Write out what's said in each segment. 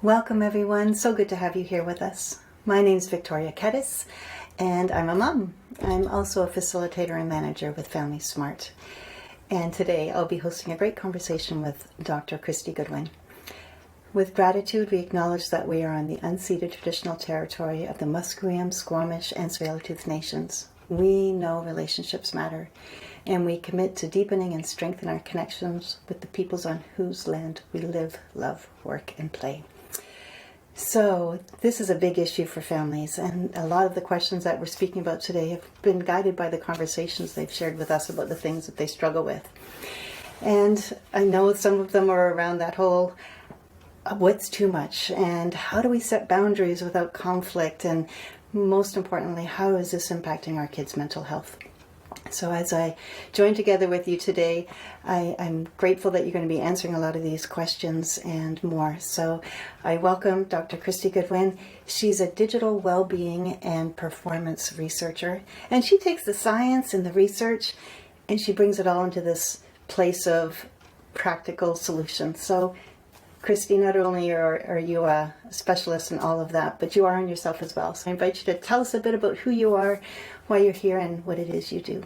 Welcome everyone, so good to have you here with us. My name is Victoria Kettis and I'm a mom. I'm also a facilitator and manager with FamilySmart. And today I'll be hosting a great conversation with Dr. Kristy Goodwin. With gratitude, we acknowledge that we are on the unceded traditional territory of the Musqueam, Squamish, and Tsleil-Waututh nations. We know relationships matter, and we commit to deepening and strengthen our connections with the peoples on whose land we live, love, work, and play. So this is a big issue for families, and a lot of the questions that we're speaking about today have been guided by the conversations they've shared with us about the things that they struggle with. And I know some of them are around that whole what's too much, and how do we set boundaries without conflict, and most importantly, how is this impacting our kids' mental health? So as I join together with you today, I'm grateful that you're going to be answering a lot of these questions and more. So I welcome Dr. Kristy Goodwin. She's a digital well-being and performance researcher, and she takes the science and the research and she brings it all into this place of practical solutions. So Kristy, not only are you a specialist in all of that, but you are in yourself as well. So I invite you to tell us a bit about who you are, why you're here, and what it is you do.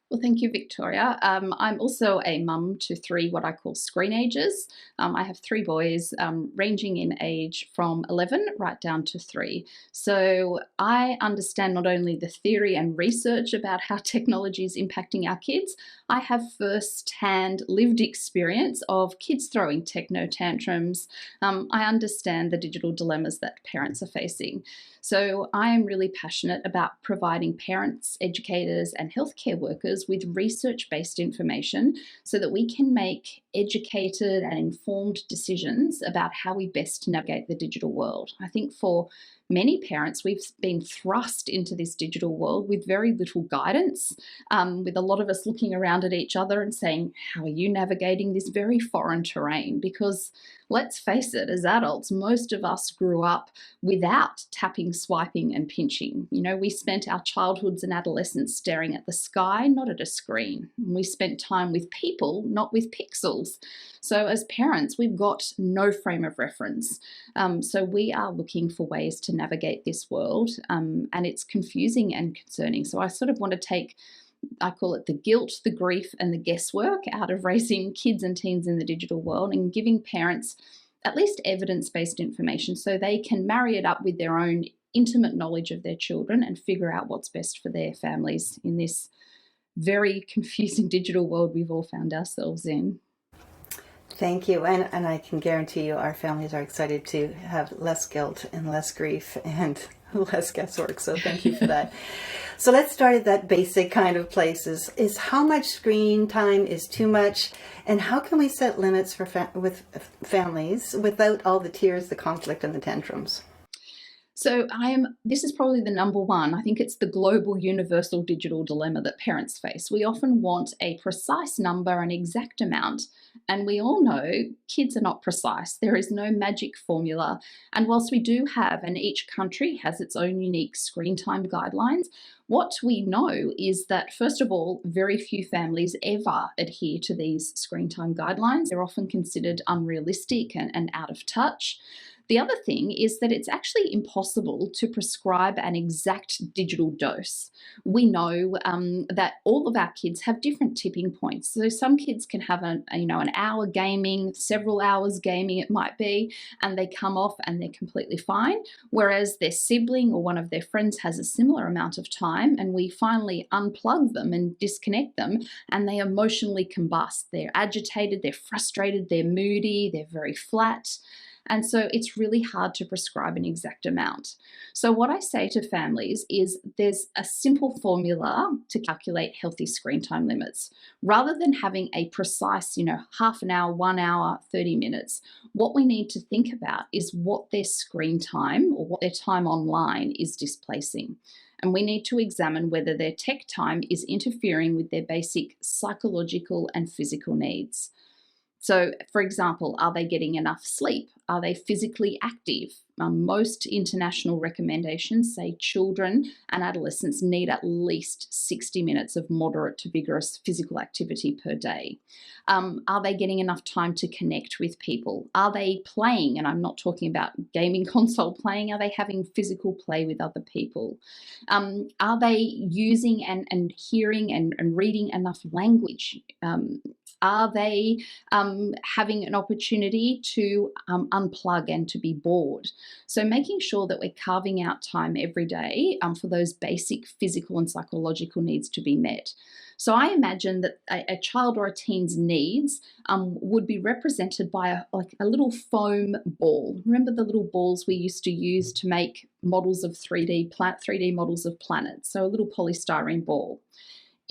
Well, thank you, Victoria. I'm also a mum to three what I call screenagers. I have three boys ranging in age from 11 right down to 3. So I understand not only the theory and research about how technology is impacting our kids, I have first-hand lived experience of kids throwing techno tantrums. I understand the digital dilemmas that parents are facing. So I am really passionate about providing parents, educators, and healthcare workers with research-based information so that we can make educated and informed decisions about how we best navigate the digital world. I think for many parents, we've been thrust into this digital world with very little guidance, with a lot of us looking around at each other and saying, how are you navigating this very foreign terrain? Because let's face it, as adults, most of us grew up without tapping, swiping, and pinching. You know, we spent our childhoods and adolescence staring at the sky, not at a screen. We spent time with people, not with pixels. So as parents, we've got no frame of reference. So we are looking for ways to navigate this world, and it's confusing and concerning. So I sort of want to take, I call it the guilt, the grief, and the guesswork out of raising kids and teens in the digital world and giving parents at least evidence-based information so they can marry it up with their own intimate knowledge of their children and figure out what's best for their families in this very confusing digital world we've all found ourselves in. Thank you. And I can guarantee you our families are excited to have less guilt and less grief and less guesswork. So thank you for that. So let's start at that basic kind of place is how much screen time is too much, and how can we set limits for with families without all the tears, the conflict, and the tantrums? So this is probably the number one. I think it's the global universal digital dilemma that parents face. We often want a precise number, an exact amount, and we all know kids are not precise. There is no magic formula. And whilst we do have, and each country has its own unique screen time guidelines, what we know is that, first of all, very few families ever adhere to these screen time guidelines. They're often considered unrealistic and out of touch. The other thing is that it's actually impossible to prescribe an exact digital dose. We know that all of our kids have different tipping points. So some kids can have an hour gaming, several hours gaming it might be, and they come off and they're completely fine. Whereas their sibling or one of their friends has a similar amount of time, and we finally unplug them and disconnect them, and they emotionally combust. They're agitated, they're frustrated, they're moody, they're very flat. And so it's really hard to prescribe an exact amount. So what I say to families is there's a simple formula to calculate healthy screen time limits. Rather than having a precise, half an hour, 1 hour, 30 minutes, what we need to think about is what their screen time or what their time online is displacing. And we need to examine whether their tech time is interfering with their basic psychological and physical needs. So, for example, are they getting enough sleep? Are they physically active? Most international recommendations say children and adolescents need at least 60 minutes of moderate to vigorous physical activity per day. Are they getting enough time to connect with people? Are they playing? And I'm not talking about gaming console playing. Are they having physical play with other people? Are they using and hearing and reading enough language? Are they having an opportunity to unplug and to be bored? So making sure that we're carving out time every day for those basic physical and psychological needs to be met. So I imagine that a child or a teen's needs would be represented by a little foam ball. Remember the little balls we used to use to make models of 3D models of planets? So a little polystyrene ball.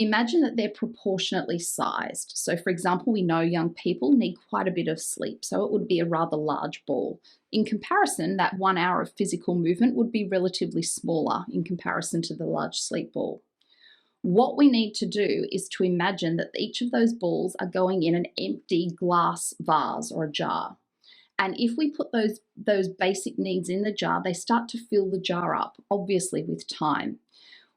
Imagine that they're proportionately sized. So, for example, we know young people need quite a bit of sleep, so it would be a rather large ball. In comparison, that 1 hour of physical movement would be relatively smaller in comparison to the large sleep ball. What we need to do is to imagine that each of those balls are going in an empty glass vase or a jar. And if we put those basic needs in the jar, they start to fill the jar up, obviously with time.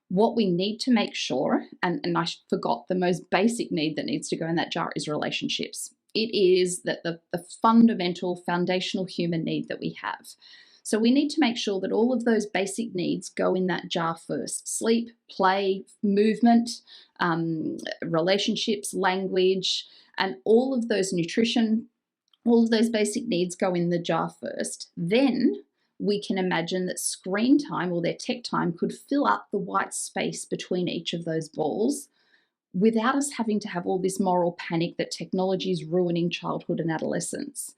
What we need to make sure, and I forgot, the most basic need that needs to go in that jar is relationships. It is that the fundamental, foundational human need that we have. So we need to make sure that all of those basic needs go in that jar first. Sleep, play, movement, relationships, language, and all of those nutrition, all of those basic needs go in the jar first. Then we can imagine that screen time or their tech time could fill up the white space between each of those balls without us having to have all this moral panic that technology is ruining childhood and adolescence.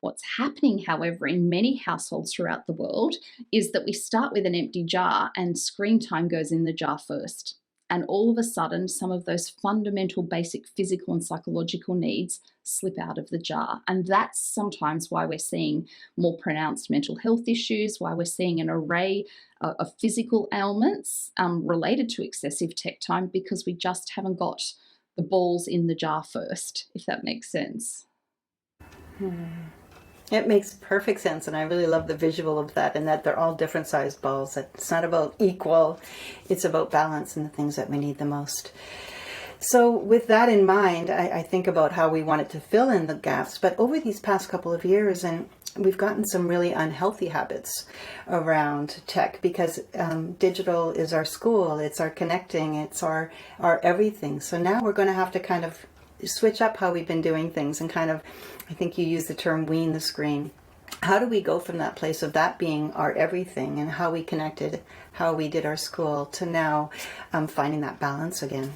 What's happening, however, in many households throughout the world is that we start with an empty jar and screen time goes in the jar first. And all of a sudden, some of those fundamental basic physical and psychological needs slip out of the jar. And that's sometimes why we're seeing more pronounced mental health issues, why we're seeing an array of physical ailments related to excessive tech time, because we just haven't got the balls in the jar first, if that makes sense. It makes perfect sense, and I really love the visual of that, and that they're all different sized balls. It's not about equal, it's about balance and the things that we need the most. So with that in mind, I think about how we wanted to fill in the gaps, but over these past couple of years, and we've gotten some really unhealthy habits around tech, because digital is our school, it's our connecting, it's our everything. So now we're going to have to kind of switch up how we've been doing things and kind of, I think you use the term wean the screen. How do we go from that place of that being our everything and how we connected, how we did our school, to now finding that balance again?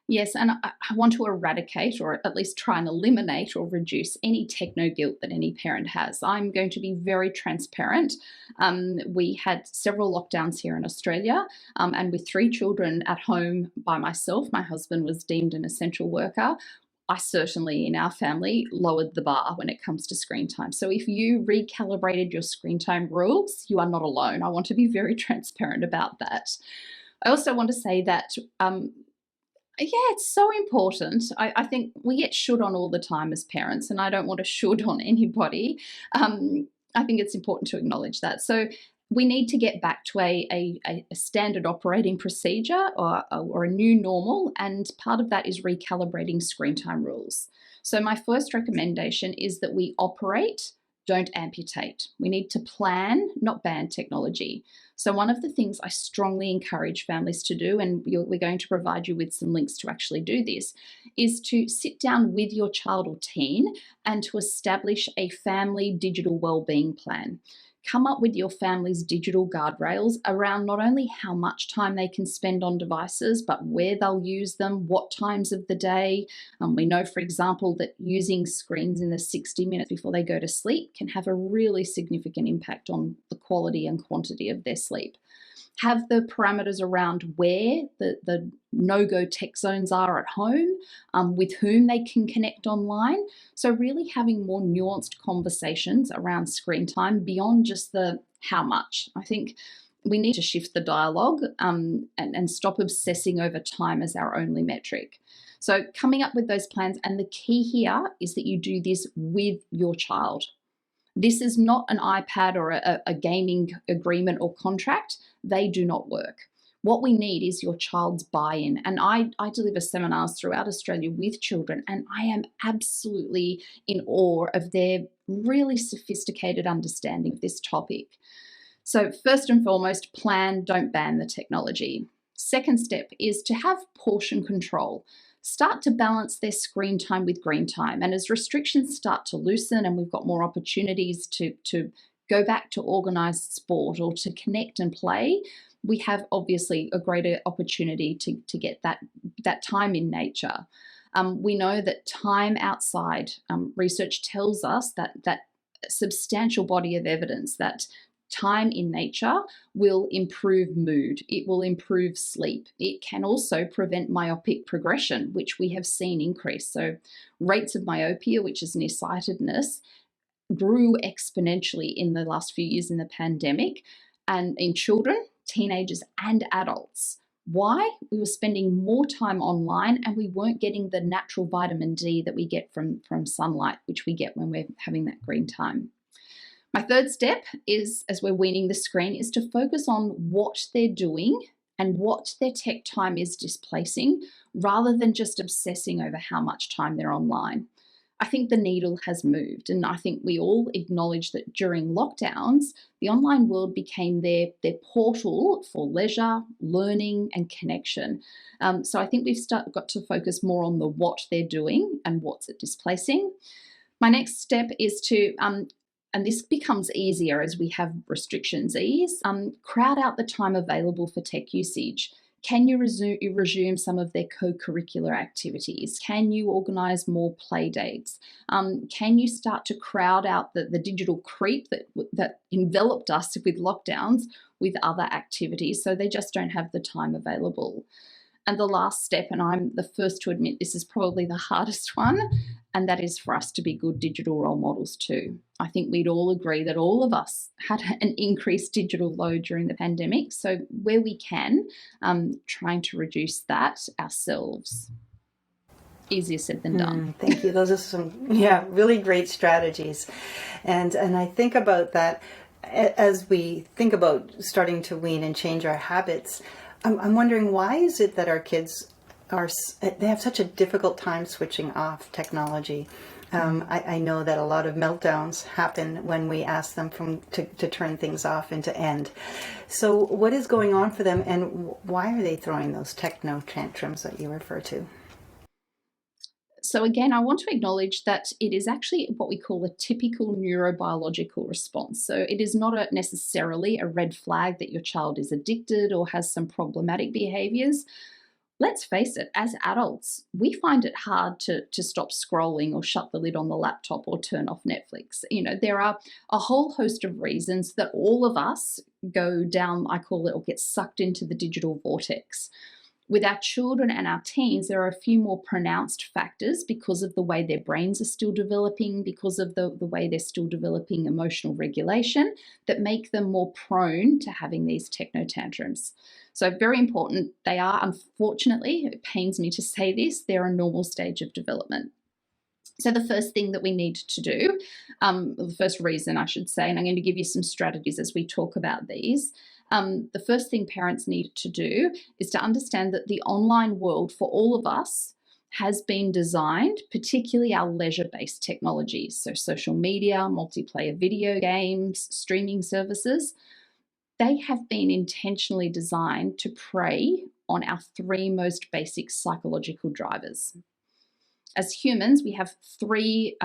Yes, and I want to eradicate, or at least try and eliminate or reduce any techno guilt that any parent has. I'm going to be very transparent. We had several lockdowns here in Australia, and with 3 children at home by myself, my husband was deemed an essential worker. I certainly, in our family, lowered the bar when it comes to screen time. So if you recalibrated your screen time rules, you are not alone. I want to be very transparent about that. I also want to say that yeah, it's so important. I think we get should on all the time as parents, and I don't want to should on anybody. I think it's important to acknowledge that. So we need to get back to a standard operating procedure or a new normal, and part of that is recalibrating screen time rules. So my first recommendation is that we operate, don't amputate. We need to plan, not ban technology. So one of the things I strongly encourage families to do, and we're going to provide you with some links to actually do this, is to sit down with your child or teen and to establish a family digital wellbeing plan. Come up with your family's digital guardrails around not only how much time they can spend on devices, but where they'll use them, what times of the day. We know, for example, that using screens in the 60 minutes before they go to sleep can have a really significant impact on the quality and quantity of their sleep. Have the parameters around where the no-go tech zones are at home, with whom they can connect online. So really having more nuanced conversations around screen time beyond just the how much. I think we need to shift the dialogue and stop obsessing over time as our only metric. So coming up with those plans, and the key here is that you do this with your child. This is not an iPad or a gaming agreement or contract. They do not work. What we need is your child's buy-in. And I deliver seminars throughout Australia with children, and I am absolutely in awe of their really sophisticated understanding of this topic. So first and foremost, plan, don't ban the technology. Second step is to have portion control. Start to balance their screen time with green time. And as restrictions start to loosen and we've got more opportunities to go back to organised sport or to connect and play, we have obviously a greater opportunity to get that time in nature. We know that time outside, research tells us that substantial body of evidence that time in nature will improve mood. It will improve sleep. It can also prevent myopic progression, which we have seen increase. So rates of myopia, which is nearsightedness, grew exponentially in the last few years in the pandemic, and in children, teenagers, and adults. Why? We were spending more time online and we weren't getting the natural vitamin D that we get from sunlight, which we get when we're having that green time. My third step is, as we're weaning the screen, is to focus on what they're doing and what their tech time is displacing, rather than just obsessing over how much time they're online. I think the needle has moved, and I think we all acknowledge that during lockdowns, the online world became their portal for leisure, learning, and connection. So I think we've got to focus more on the what they're doing and what's it displacing. My next step is to and this becomes easier as we have restrictions ease, crowd out the time available for tech usage. Can you resume some of their co-curricular activities? Can you organise more play dates? Can you start to crowd out the digital creep that enveloped us with lockdowns with other activities, so they just don't have the time available? And the last step, and I'm the first to admit this is probably the hardest one, and that is for us to be good digital role models too. I think we'd all agree that all of us had an increased digital load during the pandemic. So where we can, trying to reduce that ourselves. Easier said than done. Thank you. Those are some, really great strategies. And I think about that as we think about starting to wean and change our habits. I'm wondering, why is it that our kids they have such a difficult time switching off technology? I know that a lot of meltdowns happen when we ask them to turn things off and to end. So what is going on for them, and why are they throwing those techno tantrums that you refer to? So again, I want to acknowledge that it is actually what we call a typical neurobiological response. So it is not necessarily a red flag that your child is addicted or has some problematic behaviours. Let's face it, as adults, we find it hard to stop scrolling or shut the lid on the laptop or turn off Netflix. There are a whole host of reasons that all of us go down, I call it, or get sucked into the digital vortex. With our children and our teens, there are a few more pronounced factors because of the way their brains are still developing, because of the way they're still developing emotional regulation, that make them more prone to having these techno tantrums. So very important. They are, unfortunately, it pains me to say this, they're a normal stage of development. So the first thing that we need to do, the first reason I should say, and I'm going to give you some strategies as we talk about these. The first thing parents need to do is to understand that the online world for all of us has been designed, particularly our leisure-based technologies, so social media, multiplayer video games, streaming services. They have been intentionally designed to prey on our three most basic psychological drivers. As humans, we have three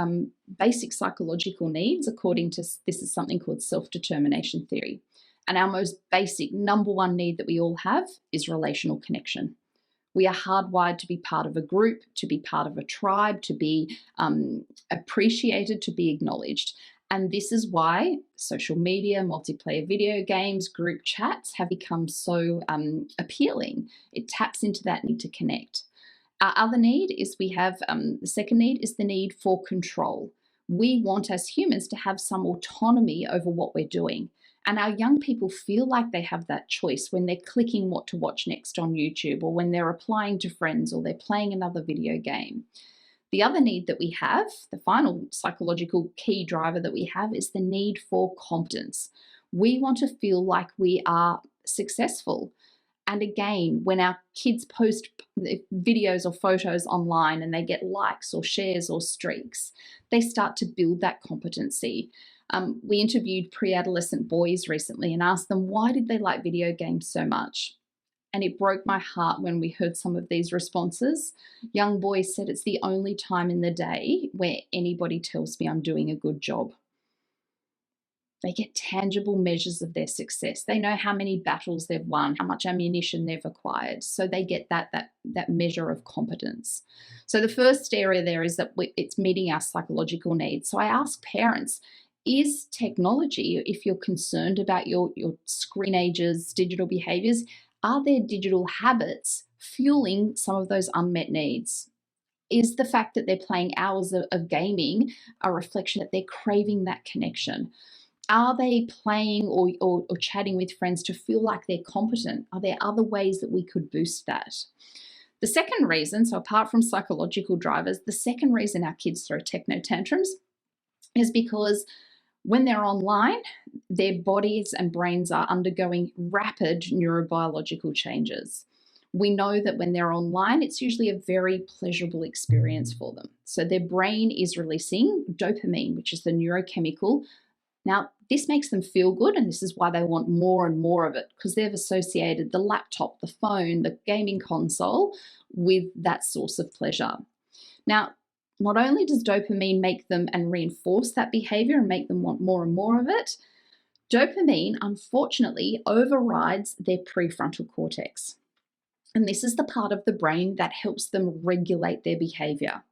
basic psychological needs, according to this is something called self-determination theory. And our most basic number one need that we all have is relational connection. We are hardwired to be part of a group, to be part of a tribe, to be appreciated, to be acknowledged. And this is why social media, multiplayer video games, group chats have become so appealing. It taps into that need to connect. Our other need is the second need is the need for control. We want as humans to have some autonomy over what we're doing. And our young people feel like they have that choice when they're clicking what to watch next on YouTube, or when they're replying to friends, or they're playing another video game. The other need that we have, the final psychological key driver that we have, is the need for competence. We want to feel like we are successful. And again, when our kids post videos or photos online and they get likes or shares or streaks, they start to build that competency. We interviewed pre-adolescent boys recently and asked them, why did they like video games so much? And it broke my heart when we heard some of these responses. Young boys said, it's the only time in the day where anybody tells me I'm doing a good job. They get tangible measures of their success. They know how many battles they've won, how much ammunition they've acquired. So they get that measure of competence. So the first area there is that it's meeting our psychological needs. So I ask parents, is technology, if you're concerned about your screenagers' digital behaviors, are their digital habits fueling some of those unmet needs? Is the fact that they're playing hours of gaming a reflection that they're craving that connection? Are they playing or chatting with friends to feel like they're competent? Are there other ways that we could boost that? The second reason, so apart from psychological drivers, the second reason our kids throw techno tantrums is because when they're online, their bodies and brains are undergoing rapid neurobiological changes. We know that when they're online, it's usually a very pleasurable experience for them. So their brain is releasing dopamine, which is the neurochemical. Now, this makes them feel good, and this is why they want more and more of it, because they've associated the laptop, the phone, the gaming console with that source of pleasure. Now, not only does dopamine make them and reinforce that behavior and make them want more and more of it, dopamine, unfortunately, overrides their prefrontal cortex. And this is the part of the brain that helps them regulate their behavior.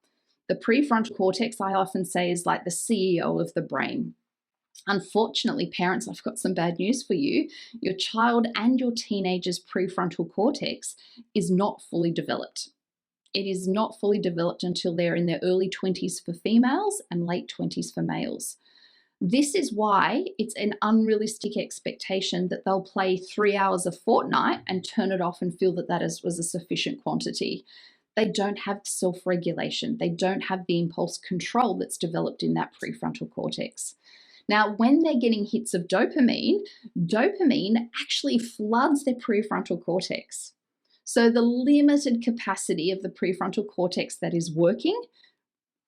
The prefrontal cortex, I often say, is like the CEO of the brain. Unfortunately, parents, I've got some bad news for you. Your child and your teenager's prefrontal cortex is not fully developed. It is not fully developed until they're in their early 20s for females and late 20s for males. This is why it's an unrealistic expectation that they'll play 3 hours a fortnight and turn it off and feel that was a sufficient quantity. They don't have self-regulation. They don't have the impulse control that's developed in that prefrontal cortex. Now, when they're getting hits of dopamine actually floods their prefrontal cortex. So the limited capacity of the prefrontal cortex that is working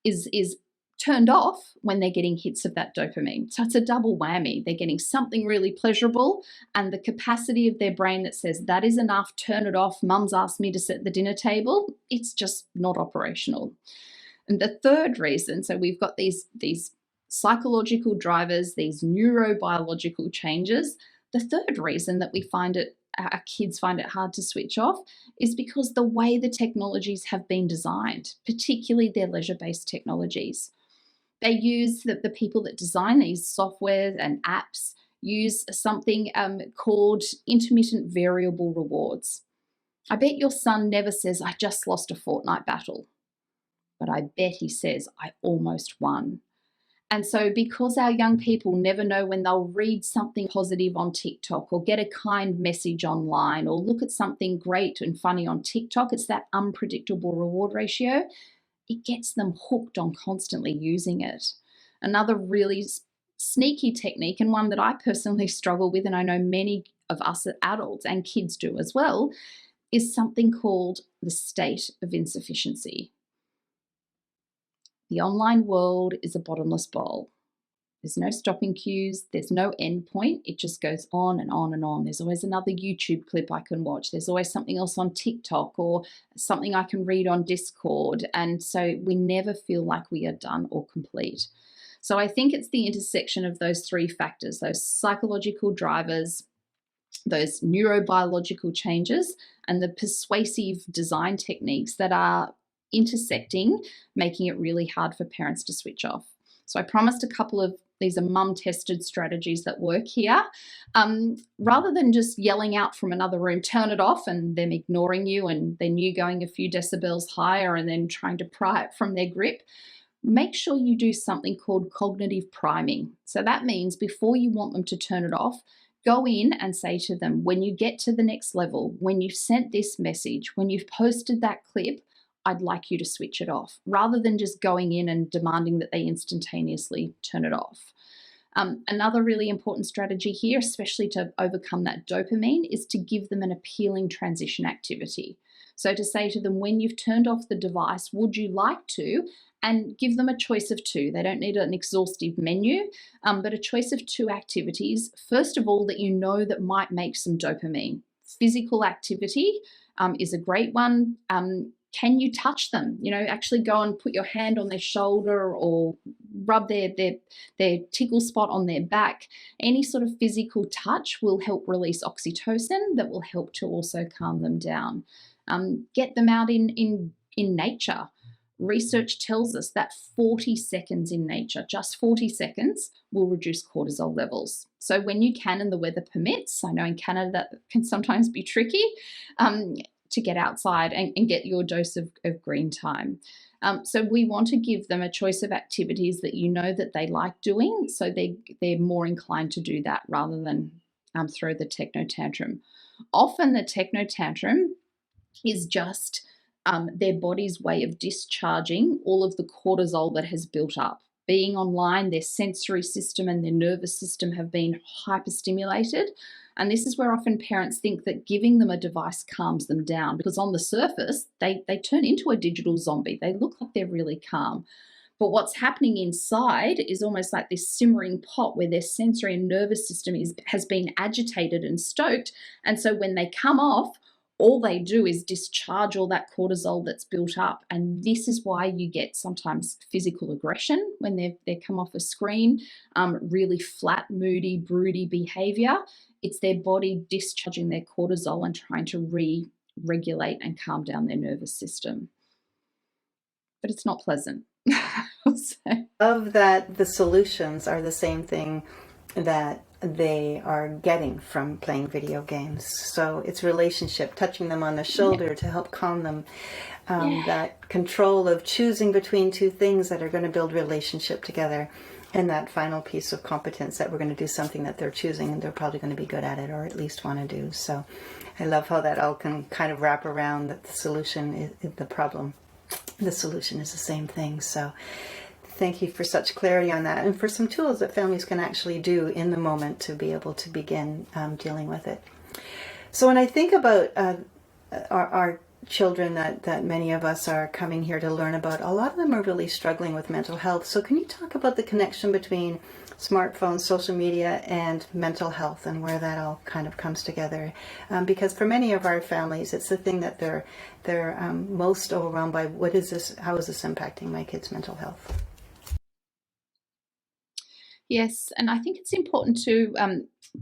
is turned off when they're getting hits of that dopamine. So it's a double whammy. They're getting something really pleasurable, and the capacity of their brain that says, that is enough, turn it off, mum's asked me to set the dinner table, it's just not operational. And the third reason, so we've got these psychological drivers, these neurobiological changes. The third reason that our kids find it hard to switch off is because the way the technologies have been designed, particularly their leisure-based technologies. They use the people that design these softwares and apps use something called intermittent variable rewards. I bet your son never says, I just lost a Fortnite battle, but I bet he says, I almost won. And so because our young people never know when they'll read something positive on TikTok or get a kind message online or look at something great and funny on TikTok, it's that unpredictable reward ratio. It gets them hooked on constantly using it. Another really sneaky technique, and one that I personally struggle with, and I know many of us adults and kids do as well, is something called the state of insufficiency. The online world is a bottomless bowl. There's no stopping cues. There's no end point. It just goes on and on and on. There's always another YouTube clip I can watch. There's always something else on TikTok or something I can read on Discord. And so we never feel like we are done or complete. So I think it's the intersection of those three factors, those psychological drivers, those neurobiological changes, and the persuasive design techniques that are intersecting, making it really hard for parents to switch off. So I promised a couple of these are mum-tested strategies that work here. Rather than just yelling out from another room, turn it off, and them ignoring you and then you going a few decibels higher and then trying to pry it from their grip, make sure you do something called cognitive priming. So that means before you want them to turn it off, go in and say to them, when you get to the next level, when you've sent this message, when you've posted that clip, I'd like you to switch it off, rather than just going in and demanding that they instantaneously turn it off. Another really important strategy here, especially to overcome that dopamine, is to give them an appealing transition activity. So to say to them, when you've turned off the device, would you like to? And give them a choice of two. They don't need an exhaustive menu, but a choice of two activities. First of all, that you know that might make some dopamine. Physical activity is a great one. Can you touch them? You know, actually go and put your hand on their shoulder or rub their tickle spot on their back. Any sort of physical touch will help release oxytocin that will help to also calm them down. Get them out in nature. Research tells us that 40 seconds in nature, just 40 seconds, will reduce cortisol levels. So when you can and the weather permits, I know in Canada that can sometimes be tricky, to get outside and get your dose of green time. So we want to give them a choice of activities that you know that they like doing, so they're more inclined to do that rather than throw the techno tantrum. Often the techno tantrum is just their body's way of discharging all of the cortisol that has built up. Being online, their sensory system and their nervous system have been hyperstimulated. And this is where often parents think that giving them a device calms them down, because on the surface, they turn into a digital zombie. They look like they're really calm. But what's happening inside is almost like this simmering pot where their sensory and nervous system has been agitated and stoked. And so when they come off, all they do is discharge all that cortisol that's built up. And this is why you get sometimes physical aggression when they come off a screen, really flat, moody, broody behavior. It's their body discharging their cortisol and trying to re-regulate and calm down their nervous system. But it's not pleasant. Of that, the solutions are the same thing that they are getting from playing video games. So it's relationship, touching them on the shoulder to help calm them. That control of choosing between two things that are going to build relationship together. And that final piece of competence that we're going to do something that they're choosing and they're probably going to be good at it, or at least want to do. So I love how that all can kind of wrap around that the solution is the problem. The solution is the same thing. So thank you for such clarity on that, and for some tools that families can actually do in the moment to be able to begin dealing with it. So when I think about our children that many of us are coming here to learn about, a lot of them are really struggling with mental health. So can you talk about the connection between smartphones, social media, and mental health, and where that all kind of comes together? Because for many of our families, it's the thing that they're most overwhelmed by. What is this? How is this impacting my kids' mental health? Yes, and I think it's important to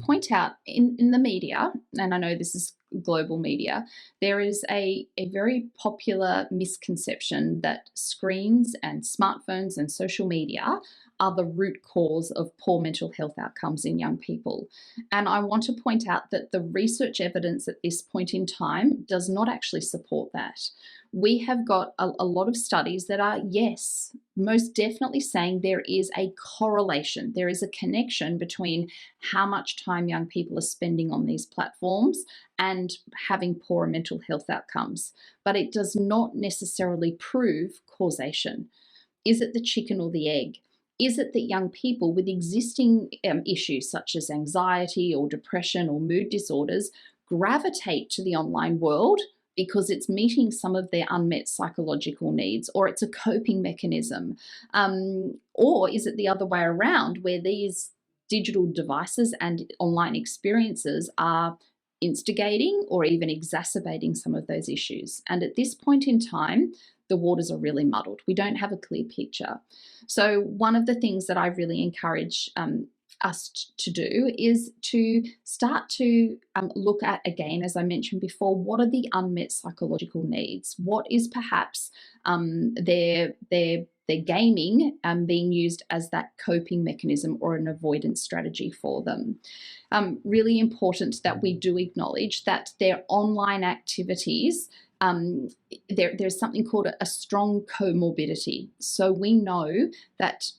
point out in the media, and I know this is global media, there is a very popular misconception that screens and smartphones and social media are the root cause of poor mental health outcomes in young people. And I want to point out that the research evidence at this point in time does not actually support that. We have got a lot of studies that are, yes, most definitely saying there is a correlation, there is a connection between how much time young people are spending on these platforms and having poorer mental health outcomes. But it does not necessarily prove causation. Is it the chicken or the egg? Is it that young people with existing issues such as anxiety or depression or mood disorders gravitate to the online world because it's meeting some of their unmet psychological needs, or it's a coping mechanism? Or is it the other way around, where these digital devices and online experiences are instigating or even exacerbating some of those issues? And at this point in time, the waters are really muddled. We don't have a clear picture. So one of the things that I really encourage us to do is to start to look at, again, as I mentioned before, what are the unmet psychological needs? What is perhaps their gaming being used as that coping mechanism or an avoidance strategy for them? Really important that we do acknowledge that their online activities there's something called a strong comorbidity. So we know that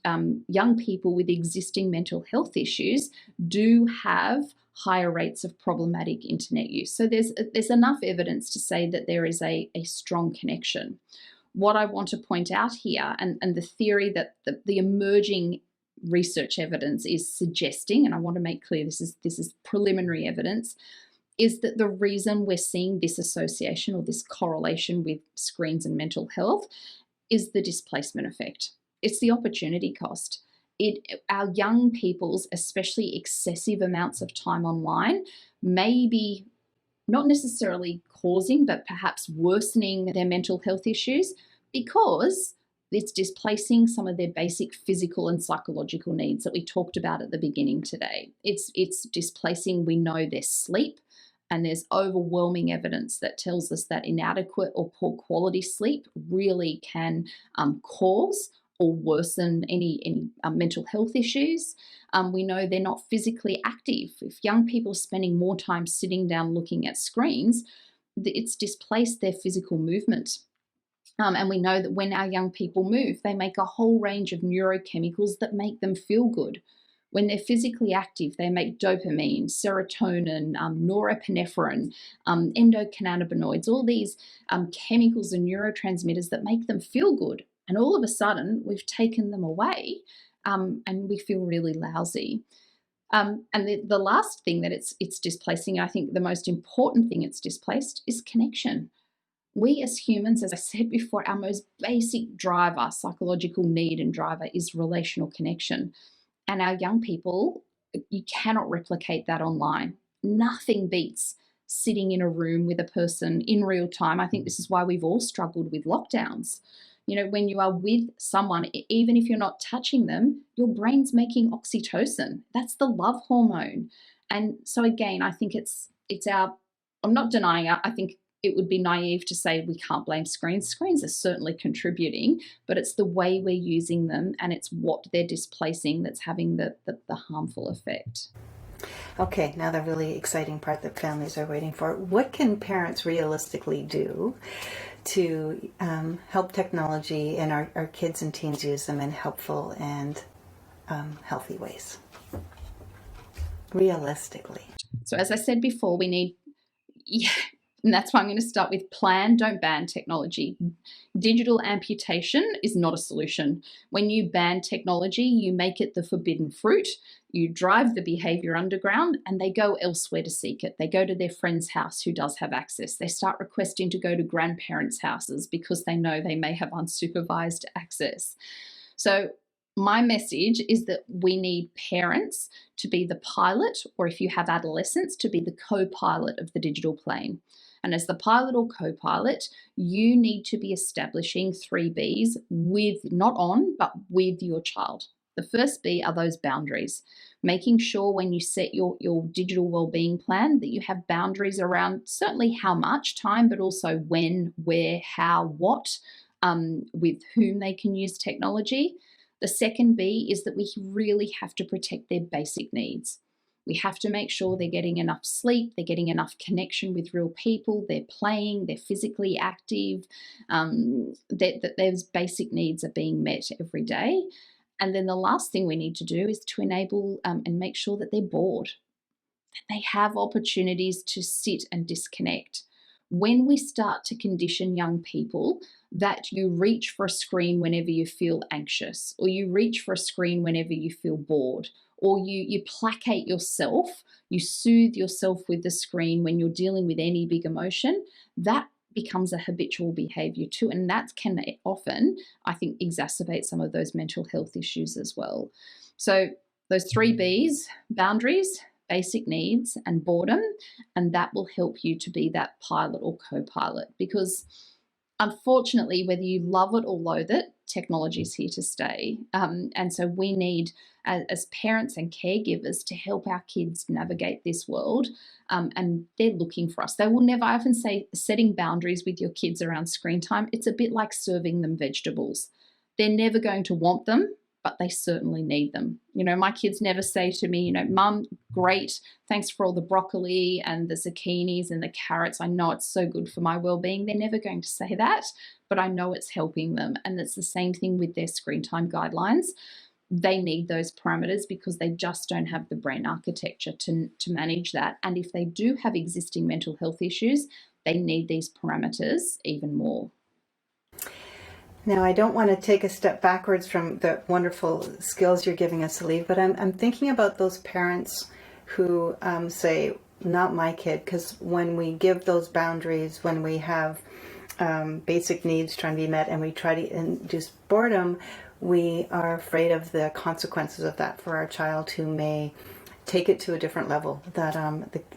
young people with existing mental health issues do have higher rates of problematic internet use. So there's enough evidence to say that there is a strong connection. What I want to point out here, and the theory that the emerging research evidence is suggesting, and I want to make clear this is preliminary evidence, is that the reason we're seeing this association or this correlation with screens and mental health is the displacement effect. It's the opportunity cost. Our young people's, especially excessive amounts of time online, may be not necessarily causing, but perhaps worsening their mental health issues because it's displacing some of their basic physical and psychological needs that we talked about at the beginning today. It's displacing, we know, their sleep, and there's overwhelming evidence that tells us that inadequate or poor quality sleep really can cause or worsen any mental health issues. We know they're not physically active. If young people are spending more time sitting down looking at screens, it's displaced their physical movement. And we know that when our young people move, they make a whole range of neurochemicals that make them feel good. When they're physically active, they make dopamine, serotonin, norepinephrine, endocannabinoids, all these chemicals and neurotransmitters that make them feel good. And all of a sudden, we've taken them away and we feel really lousy. And the last thing that it's displacing, I think the most important thing it's displaced, is connection. We as humans, as I said before, our most basic driver, psychological need and driver, is relational connection. And our young people, you cannot replicate that online. Nothing beats sitting in a room with a person in real time. I think this is why we've all struggled with lockdowns. You know, when you are with someone, even if you're not touching them, your brain's making oxytocin. That's the love hormone. And so again, I think it's I'm not denying it. I think it would be naive to say we can't blame screens. Screens are certainly contributing, but it's the way we're using them and it's what they're displacing that's having the harmful effect. Okay, now the really exciting part that families are waiting for. What can parents realistically do to help technology and our kids and teens use them in helpful and healthy ways? Realistically. So as I said before, we need... And that's why I'm going to start with plan, don't ban technology. Digital amputation is not a solution. When you ban technology, you make it the forbidden fruit, you drive the behavior underground, and they go elsewhere to seek it. They go to their friend's house who does have access. They start requesting to go to grandparents' houses because they know they may have unsupervised access. So my message is that we need parents to be the pilot, or if you have adolescents, to be the co-pilot of the digital plane. And as the pilot or co-pilot, you need to be establishing 3 Bs with, not on, but with your child. The first B are those boundaries, making sure when you set your digital wellbeing plan that you have boundaries around certainly how much time, but also when, where, how, what, with whom they can use technology. The second B is that we really have to protect their basic needs. We have to make sure they're getting enough sleep, they're getting enough connection with real people, they're playing, they're physically active, that those basic needs are being met every day. And then the last thing we need to do is to enable and make sure that they're bored, that they have opportunities to sit and disconnect. When we start to condition young people that you reach for a screen whenever you feel anxious, or you reach for a screen whenever you feel bored, or you placate yourself, you soothe yourself with the screen when you're dealing with any big emotion, that becomes a habitual behavior too. And that can often, I think, exacerbate some of those mental health issues as well. So those 3 Bs, boundaries, basic needs, and boredom, and that will help you to be that pilot or co-pilot, because unfortunately, whether you love it or loathe it, technology is here to stay. And so we need, as parents and caregivers, to help our kids navigate this world. And they're looking for us. They will never, I often say, setting boundaries with your kids around screen time, it's a bit like serving them vegetables. They're never going to want them, but they certainly need them. You know, my kids never say to me, you know, Mum, great, thanks for all the broccoli and the zucchinis and the carrots. I know it's so good for my well-being. They're never going to say that, but I know it's helping them. And it's the same thing with their screen time guidelines. They need those parameters because they just don't have the brain architecture to manage that. And if they do have existing mental health issues, they need these parameters even more. Now, I don't want to take a step backwards from the wonderful skills you're giving us to leave, but I'm thinking about those parents who say, not my kid, because when we give those boundaries, when we have basic needs trying to be met and we try to induce boredom, we are afraid of the consequences of that for our child, who may take it to a different level, that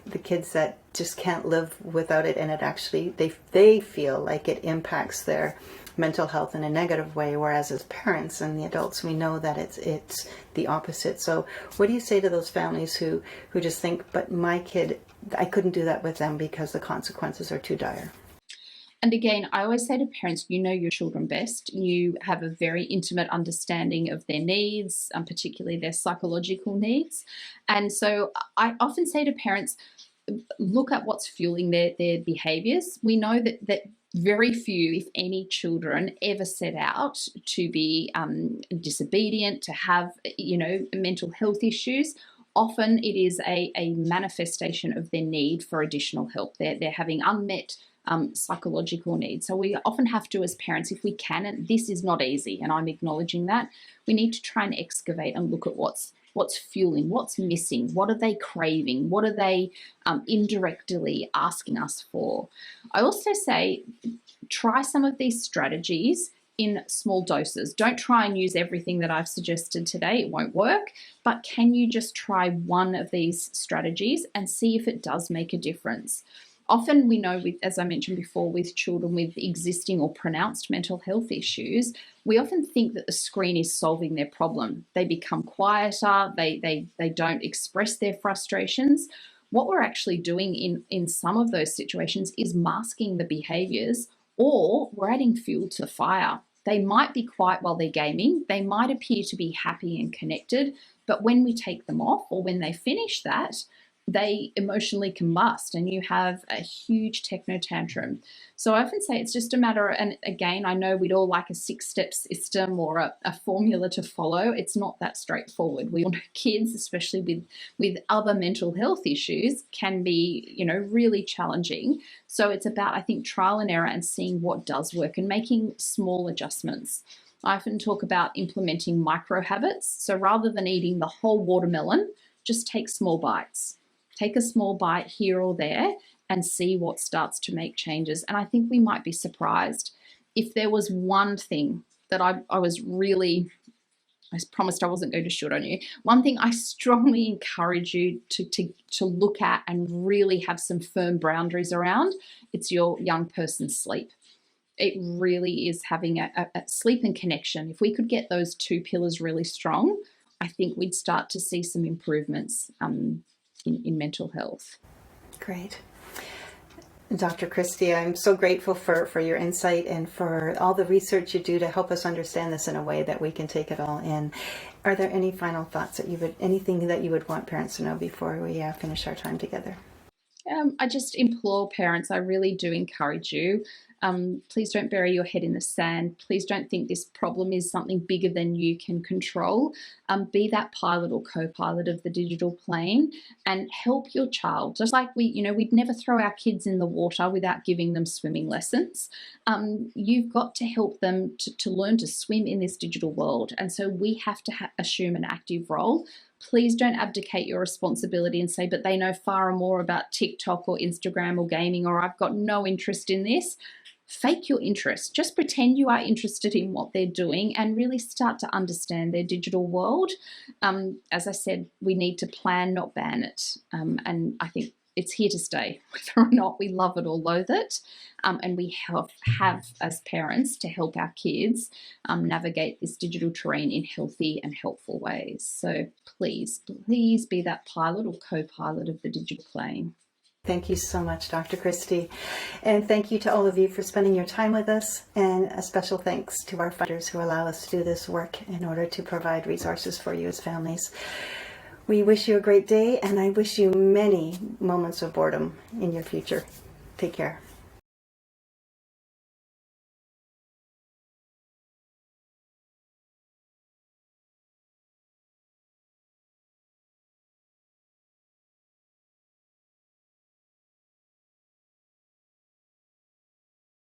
the kids that just can't live without it, and it actually, they feel like it impacts their mental health in a negative way, whereas as parents and the adults, we know that it's the opposite. So what do you say to those families who just think, but my kid, I couldn't do that with them because the consequences are too dire? And again, I always say to parents, you know your children best. You have a very intimate understanding of their needs, particularly their psychological needs. And so I often say to parents, look at what's fueling their behaviors. We know that very few, if any, children ever set out to be disobedient, to have, you know, mental health issues. Often it is a manifestation of their need for additional help. They're having unmet psychological needs. So we often have to, as parents, if we can, and this is not easy, and I'm acknowledging that, we need to try and excavate and look at what's fueling, what's missing, what are they craving, what are they indirectly asking us for. I also say try some of these strategies in small doses. Don't try and use everything that I've suggested today. It won't work. But can you just try one of these strategies and see if it does make a difference? Often we know, with, as I mentioned before, with children with existing or pronounced mental health issues, we often think that the screen is solving their problem. They become quieter, they don't express their frustrations. What we're actually doing in some of those situations is masking the behaviors, or we're adding fuel to the fire. They might be quiet while they're gaming, they might appear to be happy and connected, but when we take them off or when they finish that, they emotionally combust and you have a huge techno tantrum. So I often say it's just a matter, and again, I know we'd all like a 6-step system or a formula to follow. It's not that straightforward. We all know kids, especially with other mental health issues, can be, you know, really challenging. So it's about, I think, trial and error and seeing what does work and making small adjustments. I often talk about implementing micro habits. So rather than eating the whole watermelon, just take small bites. Take a small bite here or there and see what starts to make changes. And I think we might be surprised if there was one thing that I was really, I promised I wasn't going to shoot on you. One thing I strongly encourage you to look at and really have some firm boundaries around, it's your young person's sleep. It really is having a sleep and connection. If we could get those two pillars really strong, I think we'd start to see some improvements in mental health. Great. Dr. Kristy, I'm so grateful for your insight and for all the research you do to help us understand this in a way that we can take it all in. Are there any final thoughts anything that you would want parents to know before we finish our time together? I just implore parents, I really do encourage you, please don't bury your head in the sand. Please don't think this problem is something bigger than you can control. Be that pilot or co-pilot of the digital plane and help your child. Just like we'd never throw our kids in the water without giving them swimming lessons. You've got to help them to learn to swim in this digital world. And so we have to assume an active role. Please don't abdicate your responsibility and say, but they know far more about TikTok or Instagram or gaming, or I've got no interest in this. Fake your interest. Just pretend you are interested in what they're doing and really start to understand their digital world. As I said, we need to plan, not ban it. And I think it's here to stay, whether or not we love it or loathe it. And we have, as parents, to help our kids navigate this digital terrain in healthy and helpful ways. So please be that pilot or co-pilot of the digital plane. Thank you so much, Dr. Kristy. And thank you to all of you for spending your time with us. And a special thanks to our funders who allow us to do this work in order to provide resources for you as families. We wish you a great day, and I wish you many moments of boredom in your future. Take care.